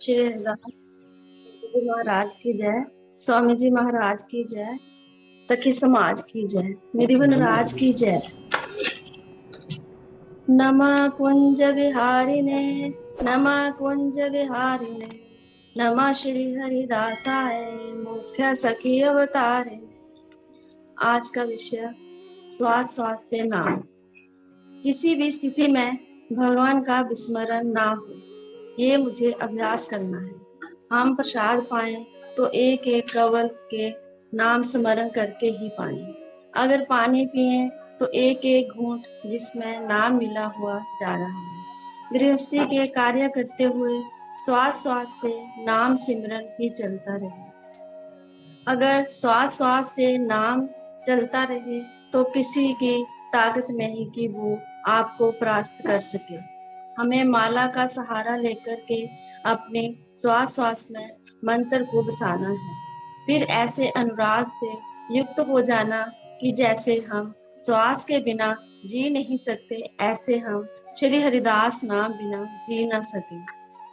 श्री हरिदास जी महाराज की जय। स्वामी जी महाराज की जय। सखी समाज की जय। निधिवन राज की जय। नमः कुंज विहारिणे, नमः कुंज विहारिणे, नमः श्री हरिदासाय मुख्य सखी अवतारे। आज का विषय श्वास श्वास से नाम। किसी भी स्थिति में भगवान का विस्मरण ना हो, ये मुझे अभ्यास करना है। हम प्रसाद पाए तो एक एक कवल के नाम स्मरण करके ही पाए। अगर पानी पिए तो एक एक घूंट जिसमें नाम मिला हुआ जा रहा है। गृहस्थी के कार्य करते हुए श्वास श्वास से नाम सिमरन ही चलता रहे। अगर श्वास श्वास से नाम चलता रहे तो किसी की ताकत नहीं कि वो आपको परास्त कर सके। हमें माला का सहारा लेकर के अपने श्वास श्वास में मंत्र को बसाना है। फिर ऐसे अनुराग से युक्त हो जाना कि जैसे हम श्वास के बिना जी नहीं सकते, ऐसे हम श्री हरिदास नाम बिना जी न सके।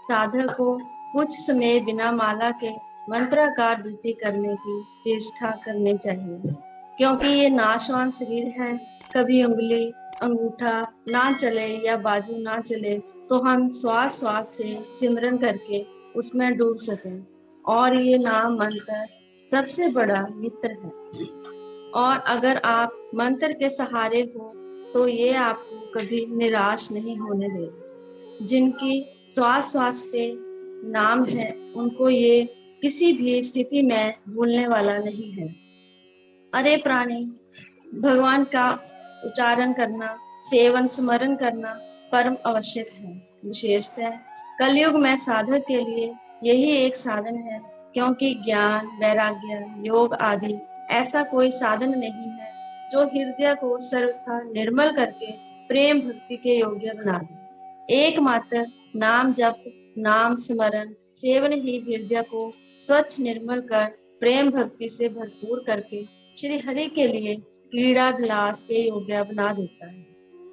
साधक को कुछ समय बिना माला के मंत्राकार वृत्ति करने की चेष्टा करनी चाहिए, क्योंकि ये नाशवान शरीर है। कभी उंगली अंगूठा ना चले या बाजू ना चले तो हम श्वास श्वास से सिमरन करके उसमें डूब सकें। और ये नाम मंत्र सबसे बड़ा मित्र है। और अगर आप मंत्र के सहारे हो तो ये आपको कभी निराश नहीं होने देगा। जिनकी श्वास श्वास पे नाम है उनको ये किसी भी स्थिति में भूलने वाला नहीं है। अरे प्राणी, भगवान का उच्चारण करना, सेवन स्मरण करना परम आवश्यक है। विशेषतः कलयुग में साधक के लिए यही एक साधन है, क्योंकि ज्ञान, वैराग्य, योग आदि ऐसा कोई साधन नहीं है जो हृदय को सर्वथा निर्मल करके प्रेम भक्ति के योग्य बना दे। एकमात्र नाम जप, नाम स्मरण, सेवन ही हृदय को स्वच्छ निर्मल कर प्रेम भक्ति से भरपूर करके श्री हरि के लिए क्रीड़ा विलास के योग्य बना देता है।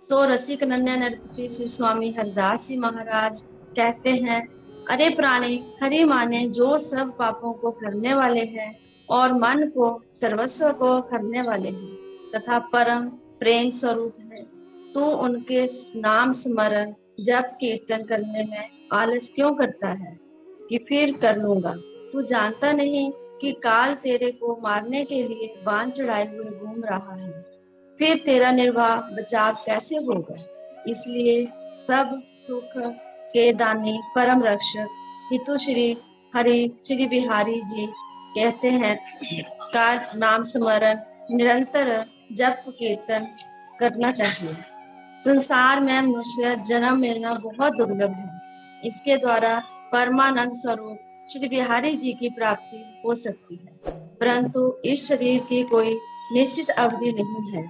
सो रसिक नन्या नरपति श्री स्वामी हरिदास जी महाराज कहते हैं, अरे प्राणी, हरि माने जो सब पापों को करने वाले हैं और मन को सर्वस्व को करने वाले हैं तथा परम प्रेम स्वरूप है। तू उनके नाम स्मरण जप कीर्तन करने में आलस क्यों करता है कि फिर कर लूंगा। तू जानता नहीं कि काल तेरे को मारने के लिए बाण चढ़ाए हुए घूम रहा है, फिर तेरा निर्वाह बचाव कैसे होगा। इसलिए सब सुख के दानी परम रक्षक हितु श्री हरि श्री बिहारी जी कहते हैं का नाम स्मरण निरंतर जप कीर्तन करना चाहिए। संसार में मनुष्य जन्म मिलना बहुत दुर्लभ है। इसके द्वारा परमानंद स्वरूप श्री बिहारी जी की प्राप्ति हो सकती है, परंतु इस शरीर की कोई निश्चित अवधि नहीं है।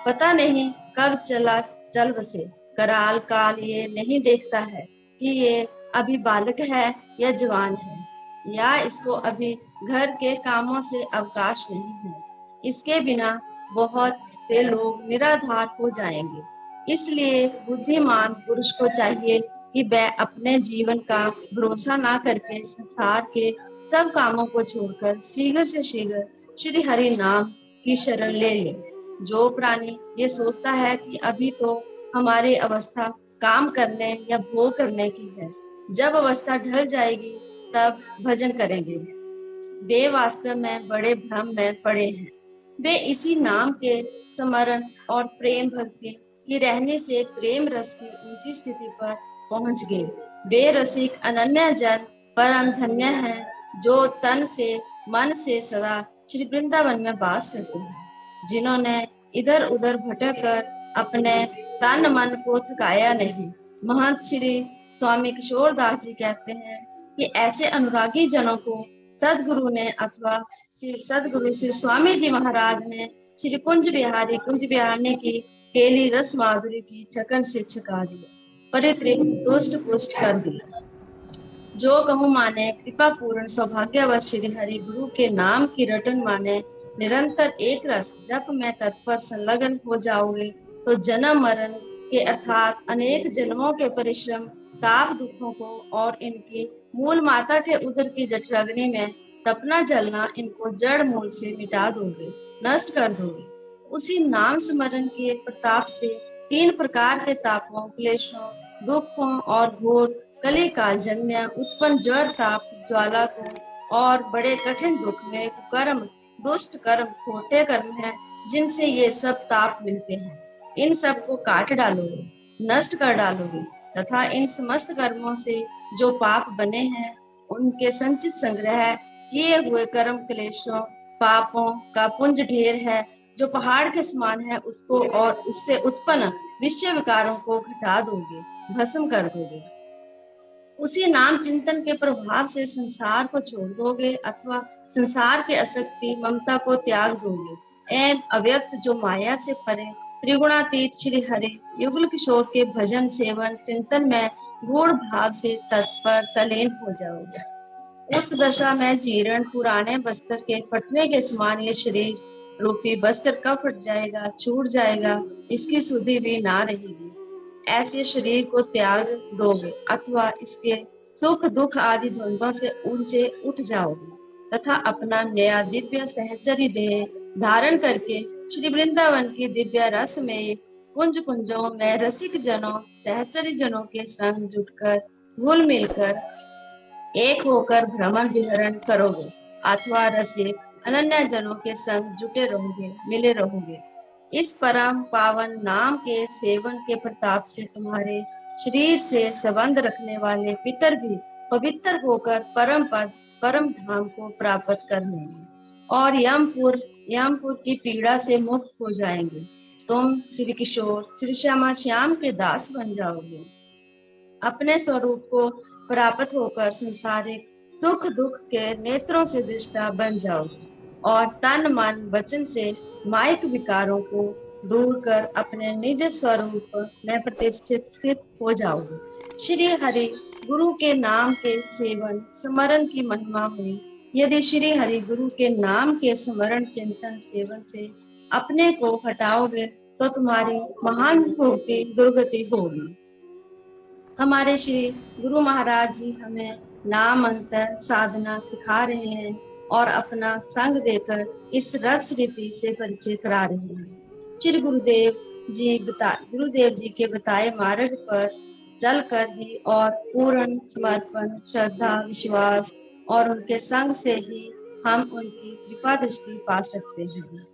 पता नहीं कब चल बसे। कराल काल ये नहीं देखता है कि ये अभी बालक है या जवान है, या इसको अभी घर के कामों से अवकाश नहीं है। इसके बिना बहुत से लोग निराधार हो जाएंगे। इसलिए बुद्धिमान पुरुष को चाहिए कि वह अपने जीवन का भरोसा ना करके संसार के सब कामों को छोड़कर शीघ्र से शीघ्र श्री हरि नाम की शरण ले ले। जो प्राणी ये सोचता है कि अभी तो हमारी अवस्था काम करने या भोग करने की है, जब अवस्था ढल जाएगी तब भजन करेंगे, वे वास्तव में बड़े भ्रम में पड़े हैं। वे इसी नाम के स्मरण और प्रेम भक्ति की रहने से प्रेम रस की ऊंची स्थिति पर पहुंच गए। वे रसिक अनन्य जन परम धन्य हैं, जो तन से मन से सदा श्री वृंदावन में वास करते हैं। जिन्होंने इधर उधर भटक कर अपने तन मन को थकाया नहीं। महंत श्री स्वामी किशोर दास जी कहते हैं कि ऐसे अनुरागी जनों को सदगुरु ने अथवा सदगुरु श्री स्वामी जी महाराज ने श्री कुंज बिहारी की केली रस माधुरी की छकन से छका दिया, परितृप्त तुष्ट पुष्ट कर दिया। जो कहूँ माने कृपा पूर्ण सौभाग्यवश श्री हरि गुरु के नाम की रटन माने निरंतर एक रस जप में तत्पर संलग्न हो जाओगे तो जन्म मरण के अर्थात अनेक जन्मों के परिश्रम ताप दुखों को और इनकी मूल माता के उदर की जठराग्नि में तपना जलना इनको जड़ मूल से मिटा दोगे, नष्ट कर दोगे। उसी नाम स्मरण के प्रताप से 3 प्रकार के तापों, क्लेशों, दुखों और घोर कली काल जन्य उत्पन्न जड़ ताप ज्वाला को और बड़े कठिन दुख में कर्म, दुष्ट कर्म, खोटे कर्म हैं जिनसे ये सब ताप मिलते हैं, इन सब को काट डालोगे, नष्ट कर डालोगे तथा इन समस्त कर्मों से जो पाप बने हैं उनके संचित संग्रह किए हुए कर्म क्लेशों पापों का पुंज ढेर है जो पहाड़ के समान है, उसको और उससे उत्पन्न विषय विकारों को घटा दोगे, भस्म कर दोगे। उसी नाम चिंतन के प्रभाव से संसार को छोड़ दोगे अथवा संसार के आसक्ति ममता को त्याग दोगे एवं अव्यक्त जो माया से परे त्रिगुणातीत श्री हरि युगल किशोर के भजन सेवन चिंतन में गूढ़ भाव से तत्पर तल्लीन हो जाओगे। उस दशा में जीर्ण पुराने बस्तर के फटने के समान ये शरीर रूपी बस्तर कब फट जाएगा, छूट जाएगा, इसकी सुधि भी ना रहेगी। ऐसे शरीर को त्याग दोगे अथवा इसके सुख दुख आदि द्वंद्वों से ऊंचे उठ जाओगे तथा अपना नया दिव्य सहचरी देह धारण करके श्री वृंदावन की दिव्य रस में कुंज कुंजों में रसिक जनों सहचरी जनों के संग जुटकर घुल मिलकर एक होकर भ्रमण विहरण करोगे अथवा रसिक अनन्य जनों के संग जुटे रहोगे, मिले रहोगे। इस परम पावन नाम के सेवन के प्रताप से तुम्हारे शरीर से संबंध रखने वाले पितर भी पवित्र होकर परम पद परम धाम को प्राप्त कर लेंगे और यमपुर की पीड़ा से मुक्त हो जाएंगे। तुम श्री किशोर श्री श्यामा श्याम के दास बन जाओगे। अपने स्वरूप को प्राप्त होकर संसारिक सुख दुख के नेत्रों से दृष्टा बन जाओगे और तन मन वचन से माइक विकारों को दूर कर अपने निज स्वरूप में प्रतिष्ठित स्थित हो जाओगे। श्री हरि गुरु के नाम के सेवन स्मरण की महिमा हुई। यदि श्री हरि गुरु के नाम के स्मरण चिंतन सेवन से अपने को हटाओगे तो तुम्हारी महान भोक्ति दुर्गति होगी। हमारे श्री गुरु महाराज जी हमें नाम अंतर साधना सिखा रहे हैं और अपना संग देकर इस रस रीति से परिचय करा रहे हैं। श्री गुरुदेव जी के बताए मार्ग पर चलकर ही और पूर्ण समर्पण श्रद्धा विश्वास और उनके संग से ही हम उनकी कृपा दृष्टि पा सकते हैं।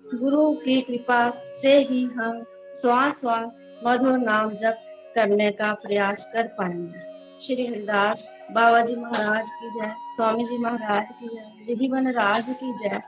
गुरु की कृपा से ही हम श्वास श्वास मधुर नाम जप करने का प्रयास कर पाएंगे। श्री हरिदास बाबा जी महाराज की जय, स्वामी जी महाराज की जय, रिधि वन राज की जय।